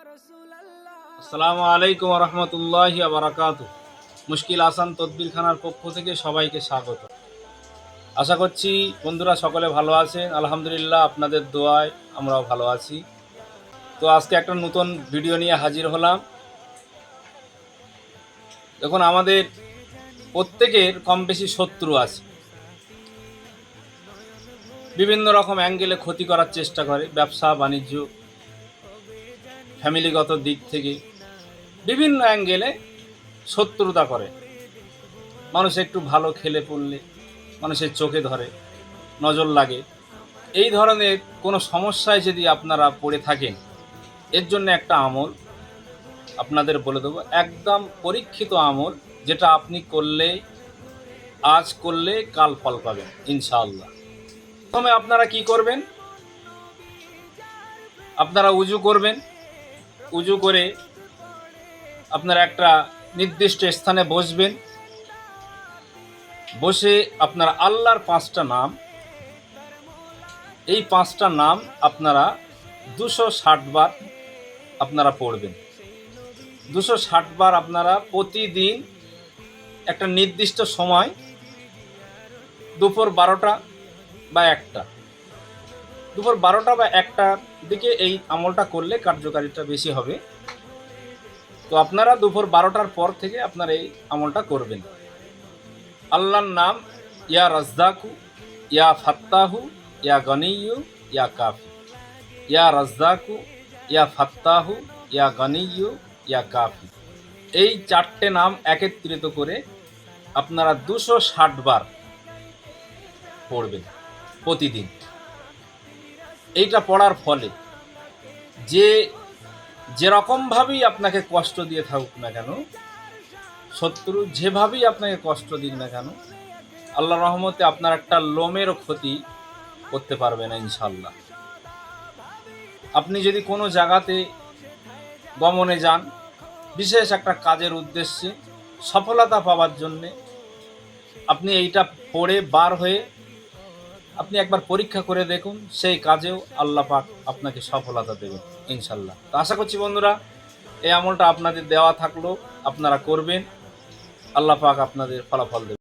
আসসালামু আলাইকুম রহমতুল্লাহি ওয়া বারাকাতুহু। মুশকিল আসান তদবিরখানার পক্ষ থেকে সবাইকে স্বাগত। আশা করছি বন্ধুরা সকলে ভালো আছেন। আলহামদুলিল্লাহ, আপনাদের দোয়ায় আমরাও ভালো আছি। তো আজকে একটা নতুন ভিডিও নিয়ে হাজির হলাম। দেখুন, আমাদের প্রত্যেকের কম বেশি শত্রু আছে, বিভিন্ন রকম অ্যাঙ্গেলে ক্ষতি করার চেষ্টা করে। ব্যবসা বাণিজ্য, ফ্যামিলিগত দিক থেকে বিভিন্ন অ্যাঙ্গেলে শত্রুতা করে। মানুষ একটু ভালো খেলে পড়লে মানুষের চোখে ধরে, নজর লাগে। এই ধরনের কোনো সমস্যায় যদি আপনারা পড়ে থাকেন, এর জন্য একটা আমল আপনাদের বলে দেবো, একদম পরীক্ষিত আমল, যেটা আপনি করলে, আজ করলে কাল ফল পাবেন ইনশাআল্লাহ। প্রথমে আপনারা কি করবেন, আপনারা উজু করবেন। উজু করে আপনারা একটা নির্দিষ্ট স্থানে বসবেন। বসে আপনারা আল্লাহর 5টা নাম, এই 5টা নাম আপনারা 260 বার আপনারা পড়বেন। 260 বার আপনারা প্রতিদিন একটা নির্দিষ্ট সময়, দুপুর 12টা বা 1টা, দুপুর 12টা বা 1টার দিকে এই আমলটা করলে কার্যকারিতা বেশি হবে। তো আপনারা দুপুর 12টার পর থেকে আপনারা এই আমলটা করবেন। আল্লাহর নাম, ইয়া রাজ্জাকু, ইয়া ফাত্তাহু, ইয়া গনিয়্যু, ইয়া কাফি। ইয়া রাজ্জাকু, ইয়া ফাত্তাহু, ইয়া গনিয়্যু, ইয়া কাফি। এই 4টে নাম একত্রিত করে আপনারা 260 বার পড়বেন প্রতিদিন। এইটা পড়ার ফলে যেরকমভাবেই আপনাকে কষ্ট দিয়ে থাকুক না কেন, শত্রু যেভাবেই আপনাকে কষ্ট দিক না কেন, আল্লাহর রহমতে আপনার একটা লোমেরও ক্ষতি করতে পারবে না ইনশাল্লাহ। আপনি যদি কোনো জায়গাতে গমনে যান, বিশেষ একটা কাজের উদ্দেশ্যে সফলতা পাওয়ার জন্যে, আপনি এইটা পড়ে বার হয়ে আপনি একবার পরীক্ষা করে দেখুন, সেই কাজেও আল্লাহ পাক আপনাকে সফলতা দেবেন ইনশাল্লাহ। তো আশা করছি বন্ধুরা, এই আমলটা আপনাদের দেওয়া থাকলো, আপনারা করবেন, আল্লাহ পাক আপনাদের ফলাফল দেবেন।